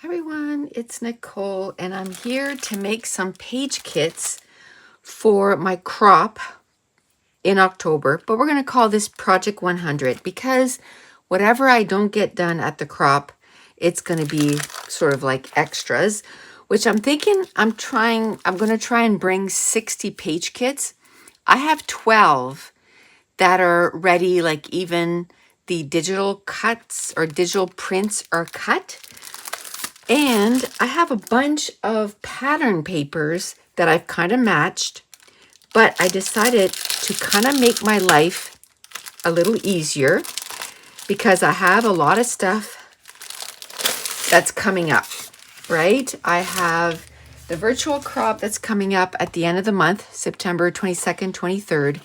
Everyone, it's Nicole, and I'm here to make some page kits for my crop in October, but we're going to call this Project 100 because whatever I don't get done at the crop, it's going to be sort of like extras, which I'm thinking I'm going to try and bring 60 page kits. I have 12 that are ready, like even the digital cuts or digital prints are cut. And I have a bunch of pattern papers that I've kind of matched, but I decided to kind of make my life a little easier because I have a lot of stuff that's coming up, right? I have the virtual crop that's coming up at the end of the month, September 22nd, 23rd.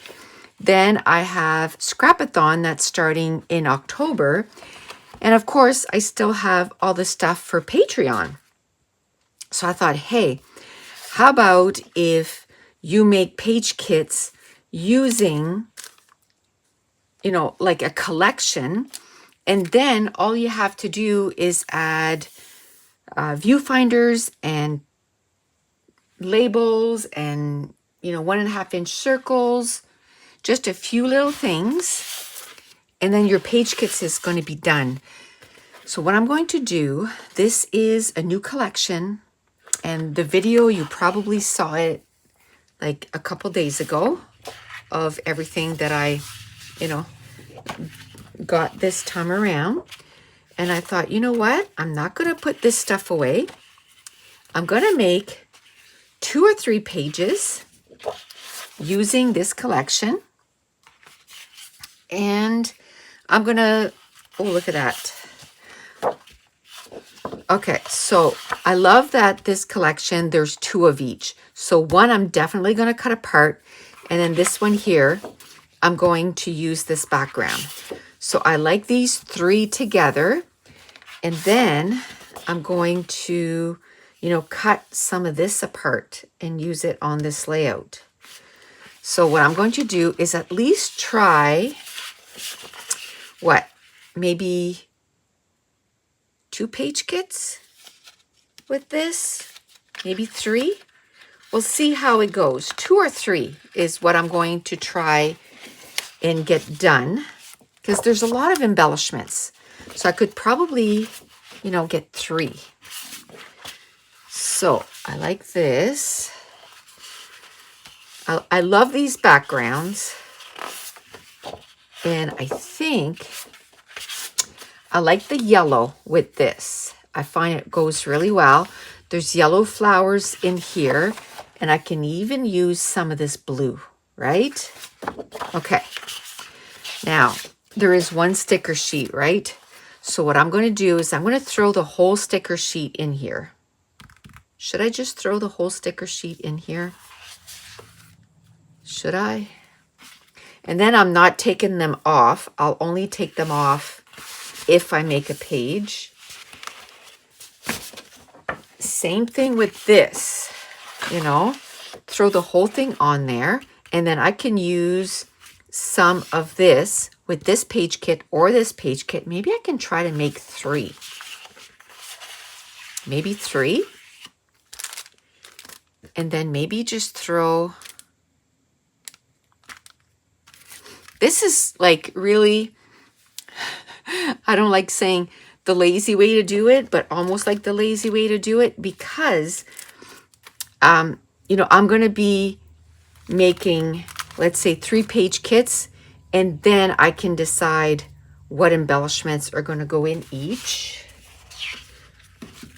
Then I have Scrapbooking that's starting in October. And of course, I still have all the stuff for Patreon. So I thought, hey, how about if you make page kits using, like a collection, and then all you have to do is add viewfinders and labels and, 1.5-inch circles, just a few little things, and then your page kits is going to be done. So what I'm going to do, this is a new collection, and the video, you probably saw it like a couple days ago of everything that I, got this time around. And I thought, you know what? I'm not going to put this stuff away. I'm going to make 2 or 3 pages using this collection. And I'm going to, oh, look at that. Okay, so I love that this collection, there's 2 of each. So one I'm definitely going to cut apart. And then this one here, I'm going to use this background. So I like these 3 together. And then I'm going to, cut some of this apart and use it on this layout. So what I'm going to do is at least try, maybe 2 page kits with this, maybe 3. We'll see how it goes. 2 or 3 is what I'm going to try and get done because there's a lot of embellishments. So I could probably, get 3. So I like this. I love these backgrounds. And I think I like the yellow with this. I find it goes really well. There's yellow flowers in here, and I can even use some of this blue, right? Okay. Now, there is 1 sticker sheet, right? So what I'm going to do is I'm going to throw the whole sticker sheet in here. Should I just throw the whole sticker sheet in here? Should I? And then I'm not taking them off. I'll only take them off if I make a page. Same thing with this, throw the whole thing on there, and then I can use some of this with this page kit or this page kit. Maybe I can try to make 3. Maybe 3. And then maybe just throw, this is like really, I don't like saying the lazy way to do it, but almost like the lazy way to do it because, I'm going to be making, let's say 3 page kits, and then I can decide what embellishments are going to go in each.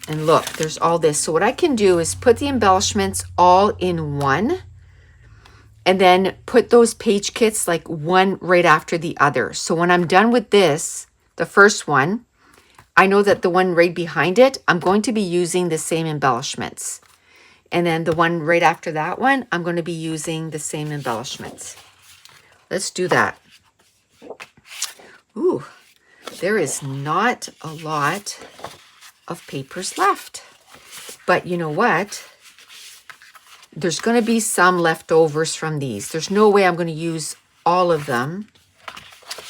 And look, there's all this. So what I can do is put the embellishments all in one, and then put those page kits like one right after the other. So when I'm done with this, the first one, I know that the one right behind it, I'm going to be using the same embellishments. And then the one right after that one, I'm going to be using the same embellishments. Let's do that. Ooh, there is not a lot of papers left. But you know what? There's going to be some leftovers from these. There's no way I'm going to use all of them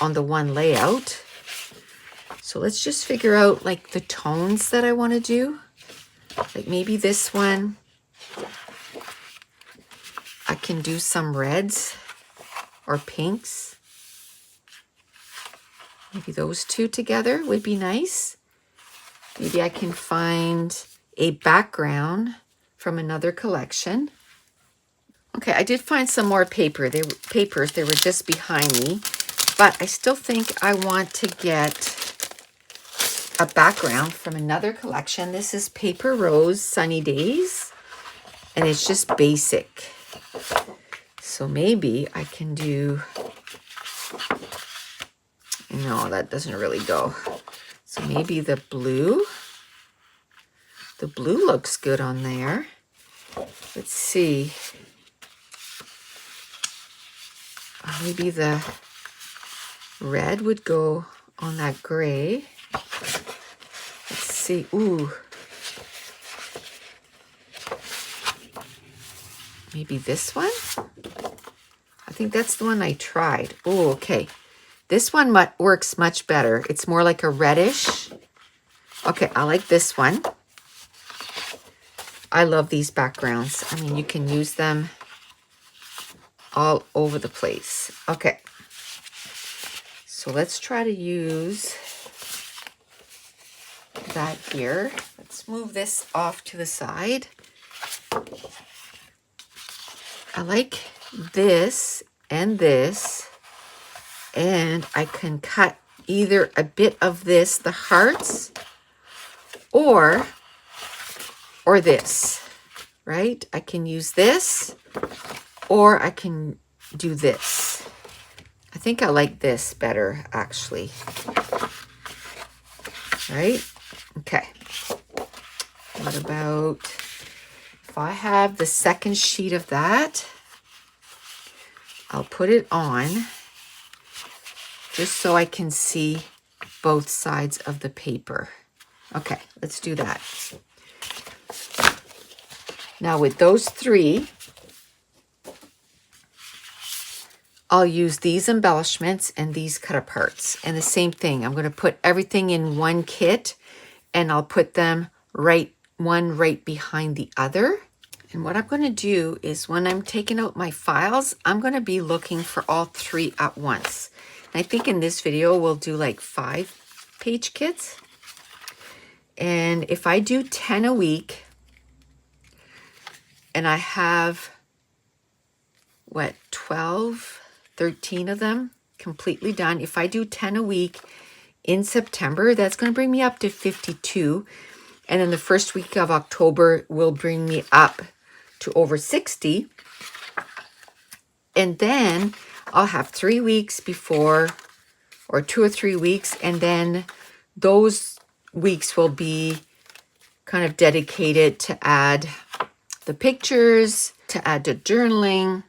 on the one layout. So let's just figure out like the tones that I want to do. Like maybe this one, I can do some reds or pinks. Maybe those two together would be nice. Maybe I can find a background from another collection. Okay, I did find some more papers. They were just behind me, but I still think I want to get a background from another collection. This is Paper Rose Sunny Days, and it's just basic. So maybe I can do, no, that doesn't really go. So maybe the blue looks good on there. Let's see. Maybe the red would go on that gray. Let's see. Ooh. Maybe this one? I think that's the one I tried. Oh, okay. This one works much better. It's more like a reddish. Okay, I like this one. I love these backgrounds. I mean, you can use them all over the place. Okay. So let's try to use that here. Let's move this off to the side. I like this, and I can cut either a bit of this, the hearts, or this, right? I can use this, or I can do this. I think I like this better, actually. Right? Okay. What about if I have the second sheet of that? I'll put it on just so I can see both sides of the paper. Okay, let's do that. Now with those three, I'll use these embellishments and these cut aparts. And the same thing, I'm going to put everything in one kit, and I'll put them one right behind the other. And what I'm going to do is when I'm taking out my files, I'm going to be looking for all three at once. And I think in this video, we'll do like 5 page kits. And if I do 10 a week, and I have, 12, 13 of them completely done. If I do 10 a week in September, that's going to bring me up to 52. And then the first week of October will bring me up to over 60. And then I'll have 3 weeks before, or 2 or 3 weeks. And then those weeks will be kind of dedicated to add the pictures, to add the journaling,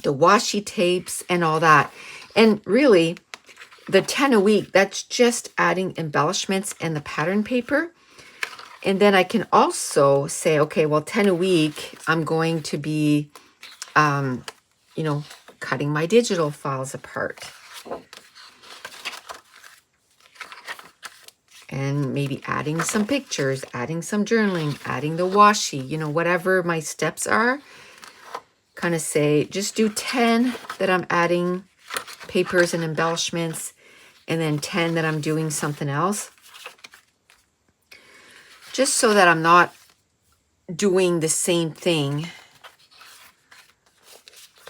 the washi tapes, and all that. And really, the 10 a week, that's just adding embellishments and the pattern paper. And then I can also say, okay, well, 10 a week, I'm going to be, cutting my digital files apart. And maybe adding some pictures, adding some journaling, adding the washi, whatever my steps are. Kind of say, just do 10 that I'm adding papers and embellishments, and then 10 that I'm doing something else. Just so that I'm not doing the same thing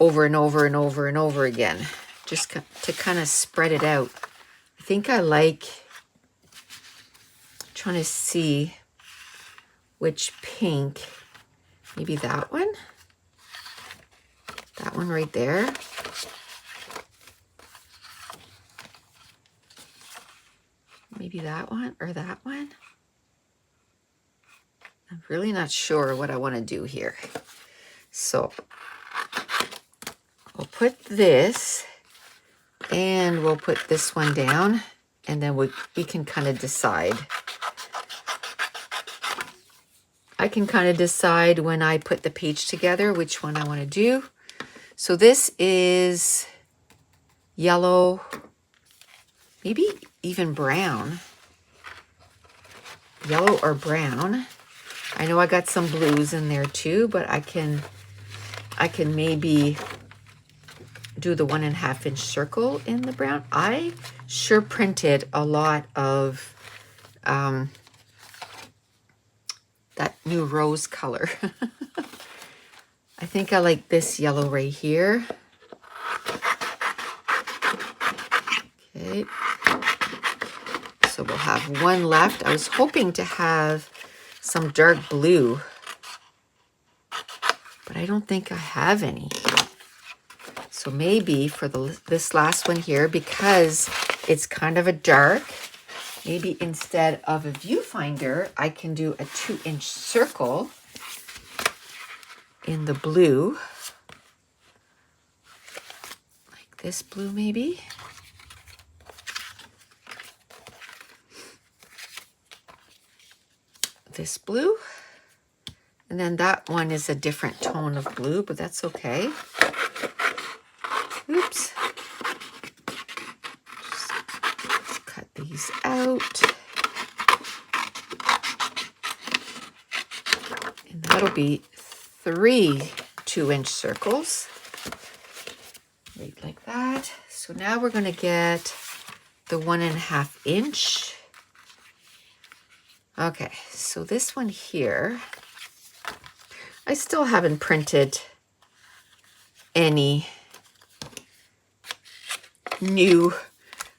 over and over and over and over again. Just to kind of spread it out. I think I like trying to see which pink. Maybe that one. That one right there. Maybe that one or that one. I'm really not sure what I want to do here. So we'll put this, and we'll put this one down, and then we can kind of decide. I can kind of decide when I put the page together which one I want to do. So this is yellow, maybe even brown. Yellow or brown. I know I got some blues in there too, but I can maybe do the 1.5 inch circle in the brown. I sure printed a lot of that new rose color. I think I like this yellow right here. Okay. So we'll have one left. I was hoping to have some dark blue, but I don't think I have any. So maybe for this last one here, because it's kind of a dark, maybe instead of a viewfinder, I can do a 2-inch circle in the blue. Like this blue maybe. This blue. And then that one is a different tone of blue, but that's okay. Oops. Just cut these out. And that'll be 3 2-inch circles. Right like that. So now we're going to get the 1.5 inch. Okay, so this one here, I still haven't printed any new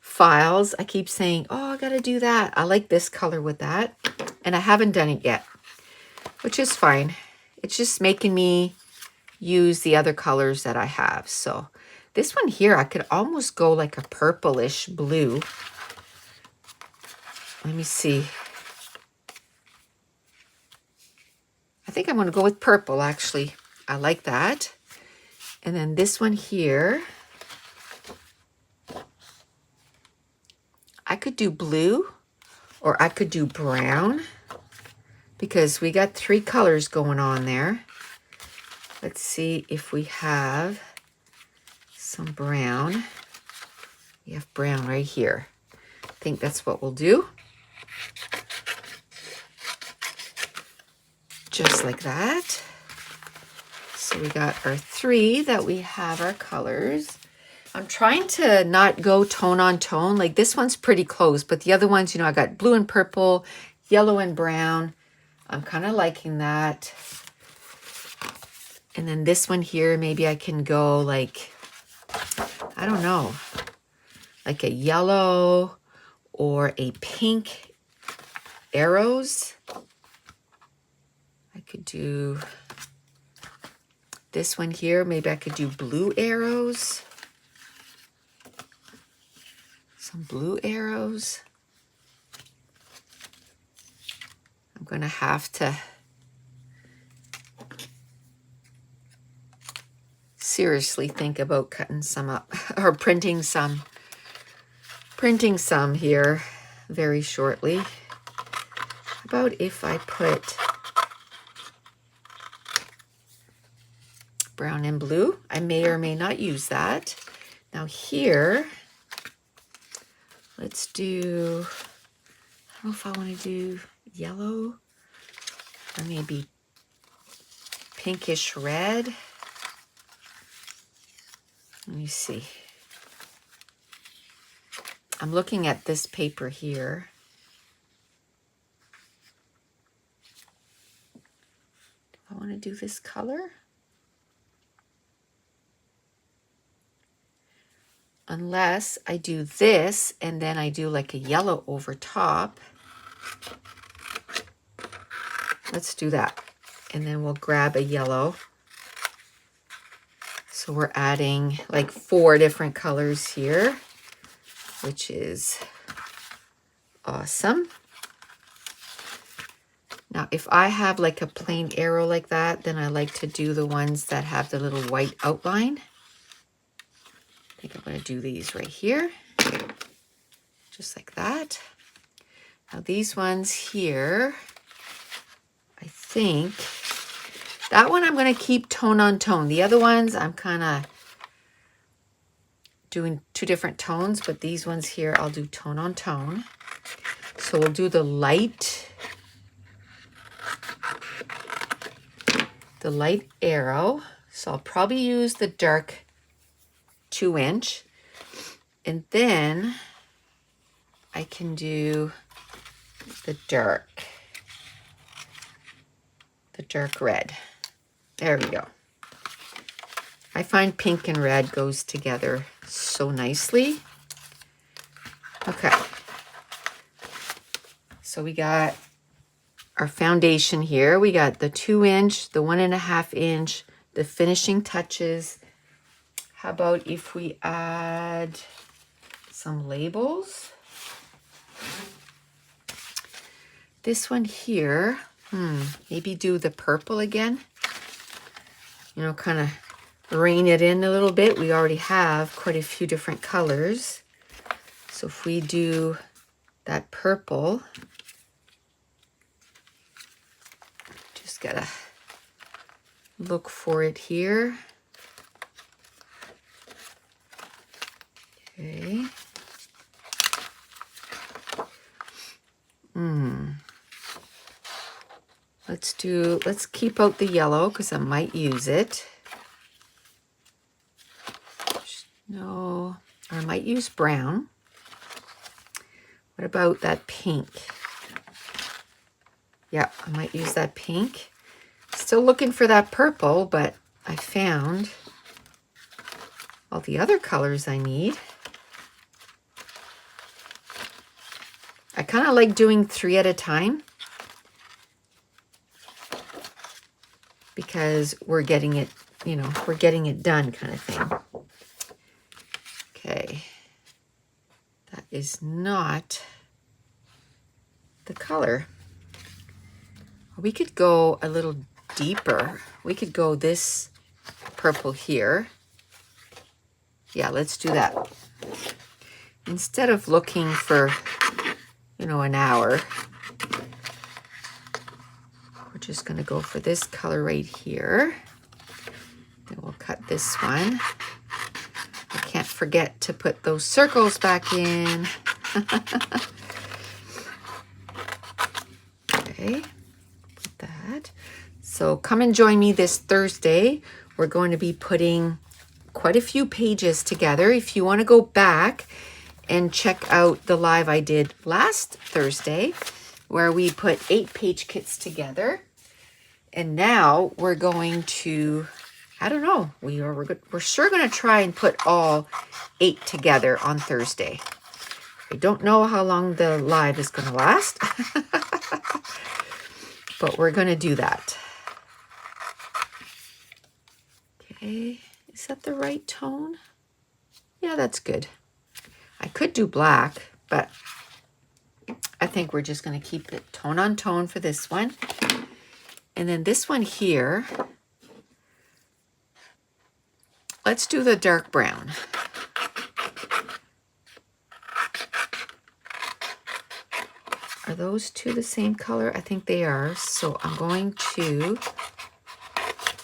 files. I keep saying, oh, I gotta do that. I like this color with that. And I haven't done it yet, which is fine. It's just making me use the other colors that I have. So this one here, I could almost go like a purplish blue. Let me see. I think I'm going to go with purple, actually. I like that. And then this one here, I could do blue or I could do brown because we got 3 colors going on there. Let's see if we have some brown. We have brown right here. I think that's what we'll do. Just like that. So we got our 3 that we have our colors. I'm trying to not go tone on tone. Like this one's pretty close, but the other ones, you know, I got blue and purple, yellow and brown. I'm kind of liking that. And then this one here, maybe I can go like, I don't know, like a yellow or a pink arrows. I could do this one here. Maybe I could do blue arrows. Some blue arrows. I'm going to have to seriously think about cutting some up or printing some here very shortly. How about if I put brown and blue? I may or may not use that. Now here, let's do, I don't know if I want to do yellow or maybe pinkish red. Let me see. I'm looking at this paper here. Do I want to do this color? Unless I do this and then I do like a yellow over top. Let's do that. And then we'll grab a yellow. So we're adding like 4 different colors here, which is awesome. Now, if I have like a plain arrow like that, then I like to do the ones that have the little white outline. I think I'm going to do these right here, just like that. Now these ones here, I think that one I'm going to keep tone on tone. The other ones I'm kind of doing 2 different tones, but these ones here I'll do tone on tone. So we'll do the light the light arrow. So I'll probably use the dark 2-inch. And then I can do the dark red. There we go. I find pink and red goes together so nicely. Okay. So we got our foundation here. We got the 2-inch, the 1.5 inch, the finishing touches. How about if we add some labels? This one here, maybe do the purple again. You know, kind of rein it in a little bit. We already have quite a few different colors. So if we do that purple, just gotta look for it here. Okay. Let's keep out the yellow because I might use it. No, or I might use brown. What about that pink? Yeah, I might use that pink. Still looking for that purple, but I found all the other colors I need. I kind of like doing 3 at a time because we're getting it, you know, we're getting it done kind of thing. Okay. That is not the color. We could go a little deeper. We could go this purple here. Yeah, let's do that. Instead of looking for, you know, an hour, we're just going to go for this color right here. Then we'll cut this one. I can't forget to put those circles back in. Okay, put that. So come and join me this Thursday. We're going to be putting quite a few pages together. If you want to go back and check out the live I did last Thursday, where we put 8 page kits together. And now we're going to, I don't know, we're sure going to try and put all 8 together on Thursday. I don't know how long the live is going to last, but we're going to do that. Okay, is that the right tone? Yeah, that's good. I could do black, but I think we're just going to keep it tone on tone for this one. And then this one here, let's do the dark brown. Are those two the same color? I think they are. So I'm going to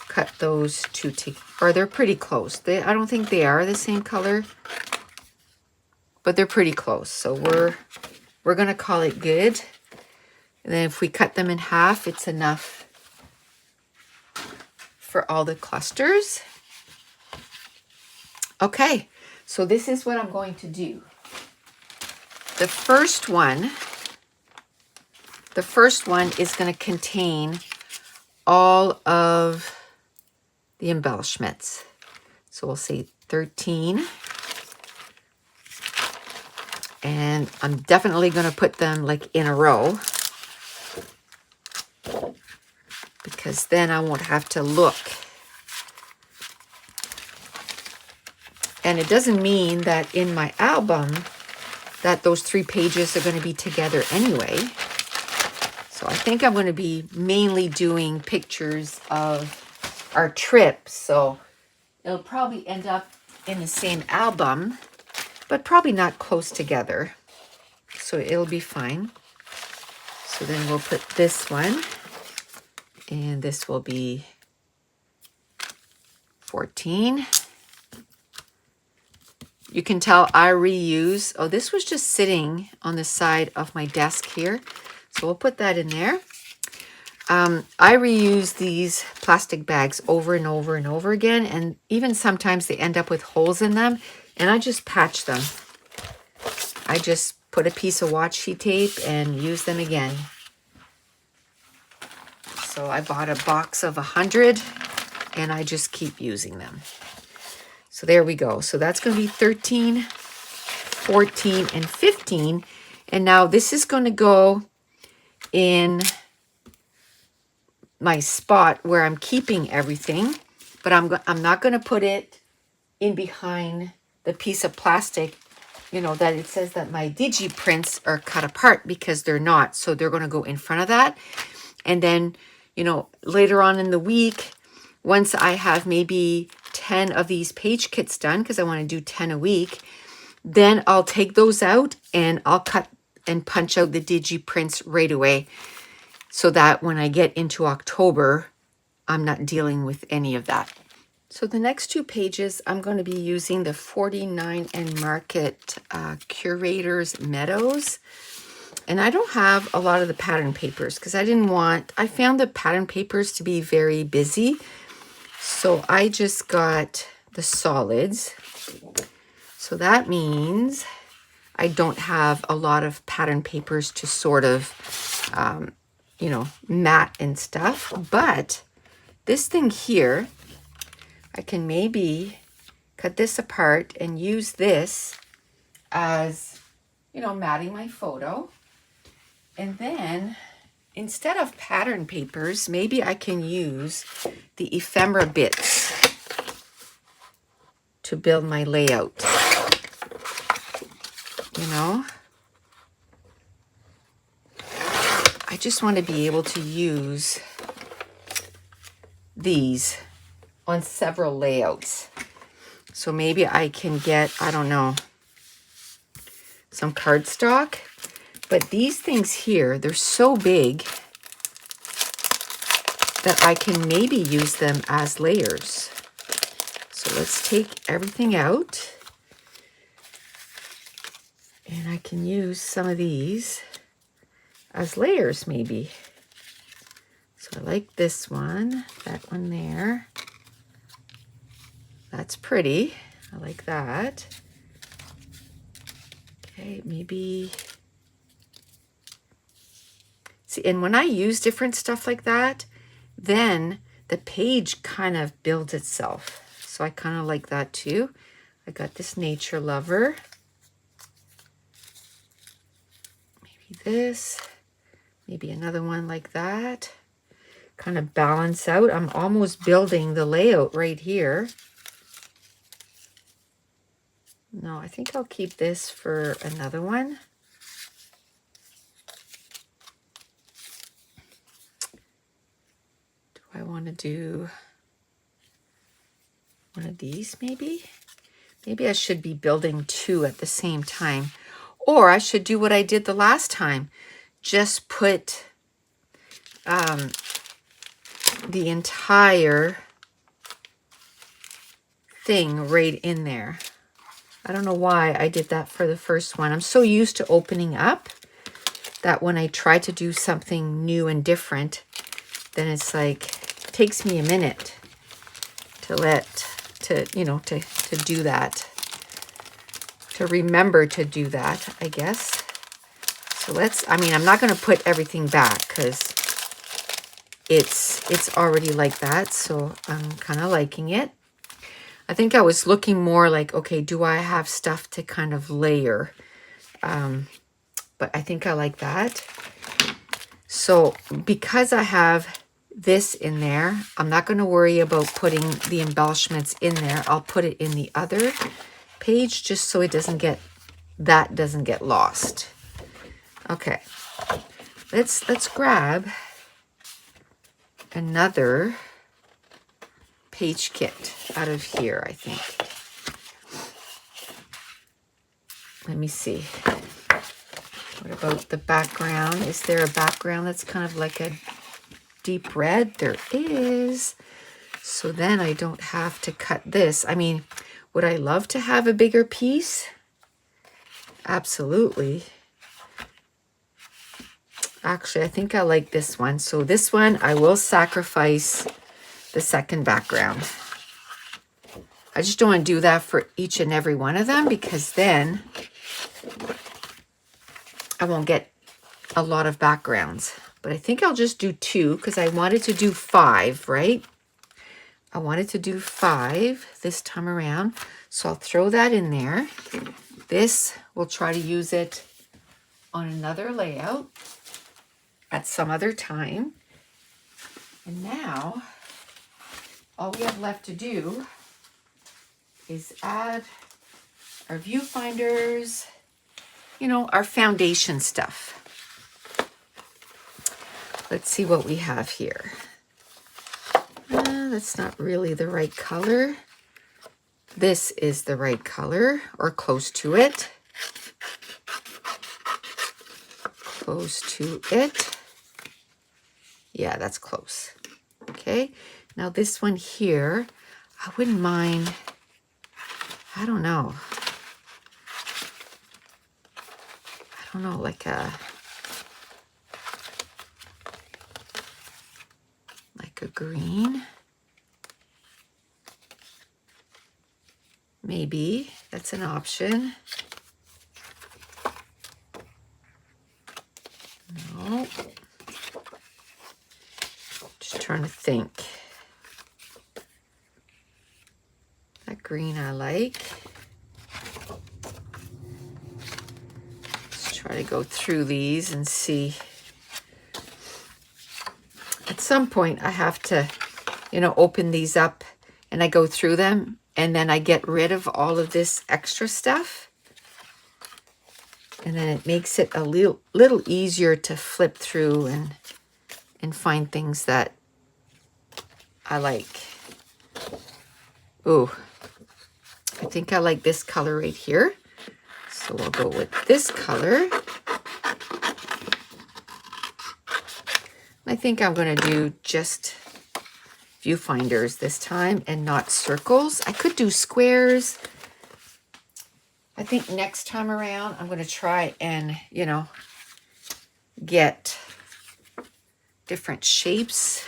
cut those two together, or they're pretty close. I don't think they are the same color, but they're pretty close. So we're going to call it good. And then if we cut them in half, it's enough for all the clusters. Okay, so this is what I'm going to do. The first one is going to contain all of the embellishments. So we'll say 13. And I'm definitely going to put them like in a row, because then I won't have to look. And it doesn't mean that in my album that those 3 pages are going to be together anyway. So I think I'm going to be mainly doing pictures of our trip. So it'll probably end up in the same album, but probably not close together. So it'll be fine. So then we'll put this one, and this will be 14. You can tell I reuse. Oh, this was just sitting on the side of my desk here. So we'll put that in there. I reuse these plastic bags over and over and over again, and even sometimes they end up with holes in them, and I just patch them. I just put a piece of washi tape and use them again. So I bought a box of 100 and I just keep using them. So there we go. So that's going to be 13, 14, and 15. And now this is going to go in my spot where I'm keeping everything, but I'm not going to put it in behind the piece of plastic, you know, that it says that my digi prints are cut apart, because they're not. So they're going to go in front of that. And then, you know, later on in the week, once I have maybe 10 of these page kits done, because I want to do 10 a week, then I'll take those out and I'll cut and punch out the digi prints right away, so that when I get into October, I'm not dealing with any of that. So the next 2 pages, I'm going to be using the 49 and Market Curators Meadows. And I don't have a lot of the pattern papers because I found the pattern papers to be very busy. So I just got the solids. So that means I don't have a lot of pattern papers to sort of, you know, mat and stuff. But this thing here, I can maybe cut this apart and use this as, you know, matting my photo. And then instead of pattern papers, maybe I can use the ephemera bits to build my layout. You know, I just want to be able to use these on several layouts. So maybe I can get, I don't know, some cardstock. But these things here, they're so big that I can maybe use them as layers. So let's take everything out. And I can use some of these as layers maybe. So I like this one, that one there. That's pretty. I like that. Okay, maybe. See, and when I use different stuff like that, then the page kind of builds itself. So I kind of like that too. I got this nature lover. Maybe this. Maybe another one like that. Kind of balance out. I'm almost building the layout right here. No, I think I'll keep this for another one. Do I want to do one of these maybe? Maybe I should be building 2 at the same time. Or I should do what I did the last time. Just put the entire thing right in there. I don't know why I did that for the first one. I'm so used to opening up that when I try to do something new and different, then it's like, it takes me a minute to do that. To remember to do that, I guess. So I'm not going to put everything back because it's already like that. So I'm kind of liking it. I think I was looking more like, okay, do I have stuff to kind of layer? But I think I like that. So because I have this in there, I'm not going to worry about putting the embellishments in there. I'll put it in the other page just so it doesn't get lost. Okay, let's grab another page kit out of here, I think. Let me see. What about the background? Is there a background that's kind of like a deep red? There is. So then I don't have to cut this. I mean, would I love to have a bigger piece? Absolutely. Actually, I think I like this one. So this one, I will sacrifice the second background. I just don't want to do that for each and every one of them because then I won't get a lot of backgrounds. But I think I'll just do 2 because I wanted to do 5, right? I wanted to do 5 this time around. So I'll throw that in there. This, we'll try to use it on another layout at some other time. And now, all we have left to do is add our viewfinders, you know, our foundation stuff. Let's see what we have here. That's not really the right color. This is the right color, or close to it. Close to it. Yeah, that's close. Okay, now this one here, I wouldn't mind, I don't know, like a green. Maybe that's an option. No. Just trying to think. That green I like. Let's try to go through these and see. At some point I have to, you know, open these up and I go through them and then I get rid of all of this extra stuff. And then it makes it a little easier to flip through and find things that I like. Ooh, I think I like this color right here. So we'll go with this color. I think I'm going to do just viewfinders this time and not circles. I could do squares. I think next time around I'm going to try and, you know, get different shapes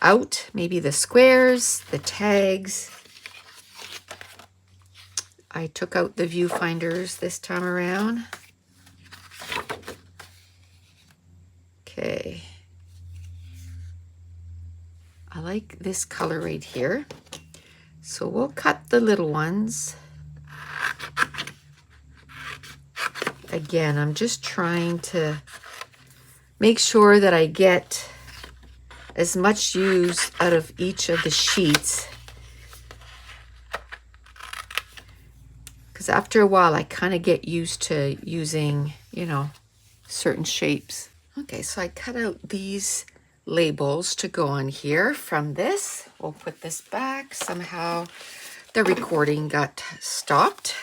out. Maybe the squares, the tags. I took out the viewfinders this time around. Okay. I like this color right here. So we'll cut the little ones. Again, I'm just trying to make sure that I get as much use out of each of the sheets. Because after a while, I kind of get used to using, you know, certain shapes. Okay, so I cut out these labels to go on here from this. We'll put this back. Somehow the recording got stopped.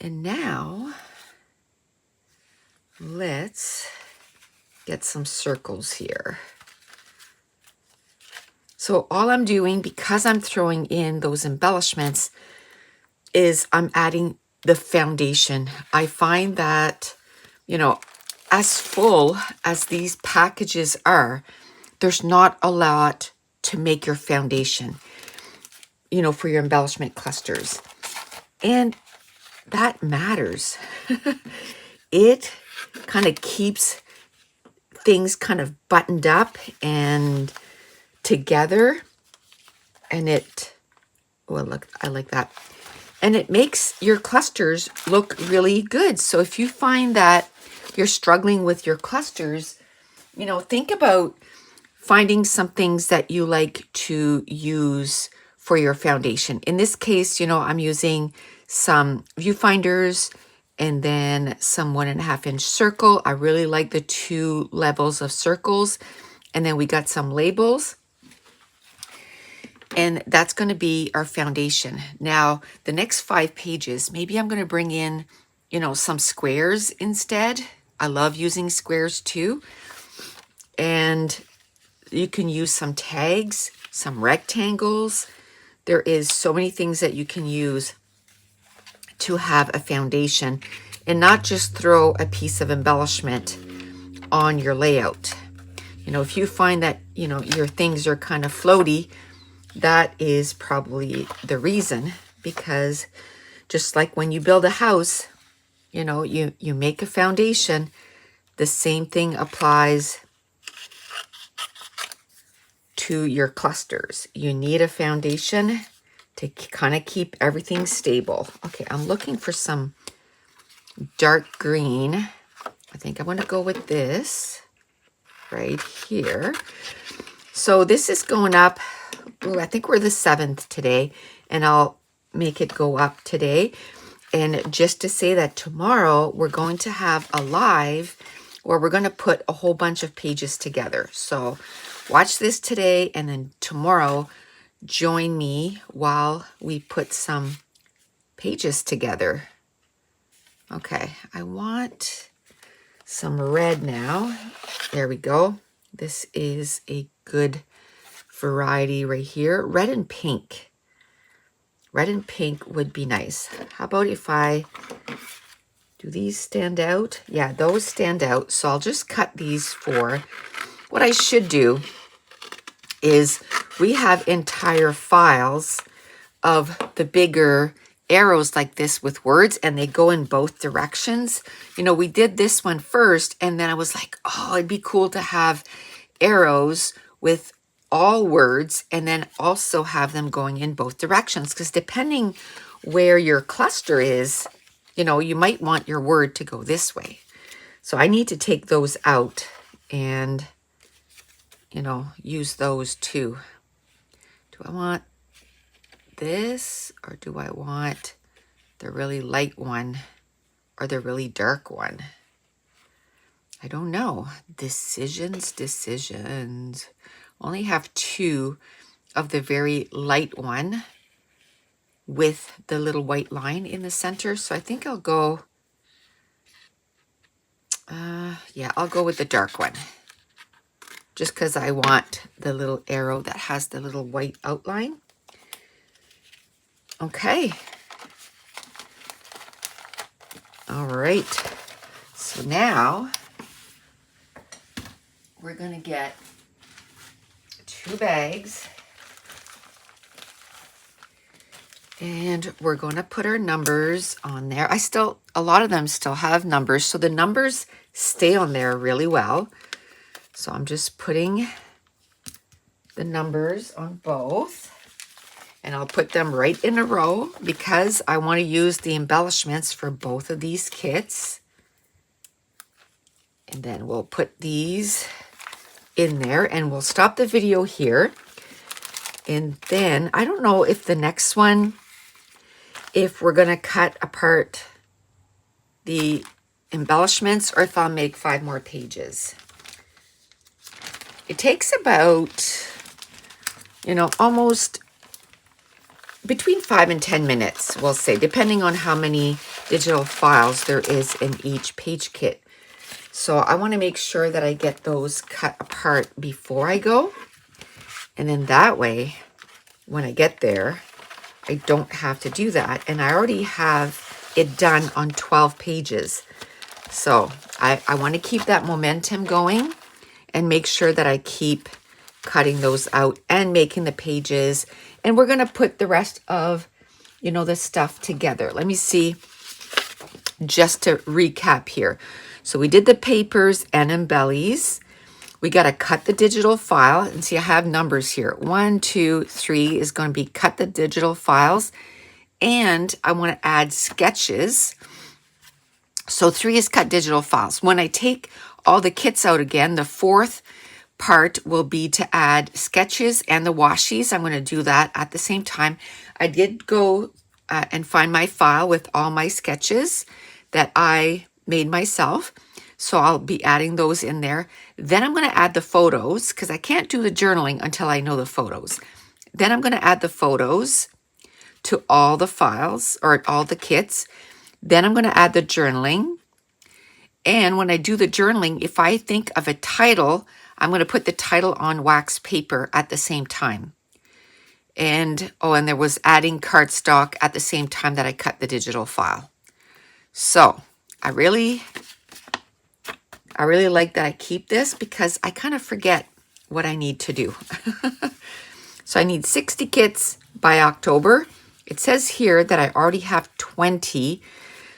And now let's get some circles here. So all I'm doing, because I'm throwing in those embellishments, is I'm adding the foundation. I find that, you know, as full as these packages are, there's not a lot to make your foundation, you know, for your embellishment clusters. And that matters. It kind of keeps things kind of buttoned up and together. And it, well, look, I like that. And it makes your clusters look really good. So if you find that you're struggling with your clusters, you know, think about finding some things that you like to use for your foundation. In this case, you know, I'm using some viewfinders and then some 1.5 inch circle. I really like the 2 levels of circles. And then we got some labels. And that's going to be our foundation. Now, the next 5 pages, maybe I'm going to bring in, you know, some squares instead. I love using squares too. And you can use some tags, some rectangles. There is so many things that you can use to have a foundation. and not just throw a piece of embellishment on your layout. You know, if you find that, you know, your things are kind of floaty, that is probably the reason, because just like when you build a house, you know, you make a foundation, the same thing applies to your clusters. You need a foundation to kind of keep everything stable. Okay, I'm looking for some dark green. I think I'm going to go with this right here. So this is going up, ooh, I think we're the 7th today, and I'll make it go up today. And just to say that tomorrow we're going to have a live where we're going to put a whole bunch of pages together. So watch this today, and then tomorrow join me while we put some pages together. Okay, I want some red now. There we go. This is a good variety right here. Red and pink. Red and pink would be nice. How about if I, do these stand out? Yeah, those stand out. So I'll just cut these four. What I should do is we have entire files of the bigger arrows like this with words, and they go in both directions. You know, we did this one first, and then I was like, oh, it'd be cool to have arrows with all words and then also have them going in both directions, because depending where your cluster is, you know, you might want your word to go this way. So I need to take those out and, you know, use those too. Do I want this, or do I want the really light one or the really dark one? I don't know. Decisions. Only have 2 of the very light one with the little white line in the center. So I think I'll go, yeah, I'll go with the dark one, just because I want the little arrow that has the little white outline. Okay. All right. So now we're going to get 2 bags, and we're going to put our numbers on there. A lot of them still have numbers, so the numbers stay on there really well. So I'm just putting the numbers on both, and I'll put them right in a row because I want to use the embellishments for both of these kits. And then we'll put these in there, and we'll stop the video here. And then I don't know if the next one, if we're going to cut apart the embellishments or if I'll make 5 more pages. It takes about, you know, almost between 5 and 10 minutes, we'll say, depending on how many digital files there is in each page kit. So I want to make sure that I get those cut apart before I go. And then that way, when I get there, I don't have to do that. And I already have it done on 12 pages. So I want to keep that momentum going and make sure that I keep cutting those out and making the pages. And we're going to put the rest of, you know, the stuff together. Let me see, just to recap here. So we did the papers and embellies. We got to cut the digital file, and see I have numbers here. 1, 2, 3 is going to be cut the digital files, and I want to add sketches. So 3 is cut digital files. When I take all the kits out again, the 4th part will be to add sketches and the washies. I'm going to do that at the same time. I did go and find my file with all my sketches that I made myself. So I'll be adding those in there. Then I'm going to add the photos, because I can't do the journaling until I know the photos. Then I'm going to add the photos to all the files or all the kits. Then I'm going to add the journaling. And when I do the journaling, if I think of a title, I'm going to put the title on wax paper at the same time. And, oh, and there was adding cardstock at the same time that I cut the digital file. So I really like that I keep this because I kind of forget what I need to do. So I need 60 kits by October. It says here that I already have 20.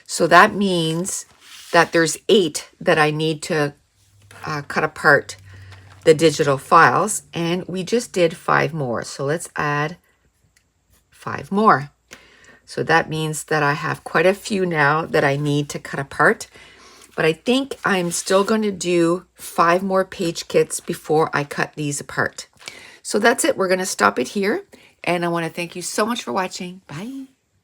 So that means that there's 8 that I need to cut apart the digital files. And we just did 5 more. So let's add 5 more. So that means that I have quite a few now that I need to cut apart. But I think I'm still going to do 5 more page kits before I cut these apart. So that's it. We're going to stop it here. And I want to thank you so much for watching. Bye.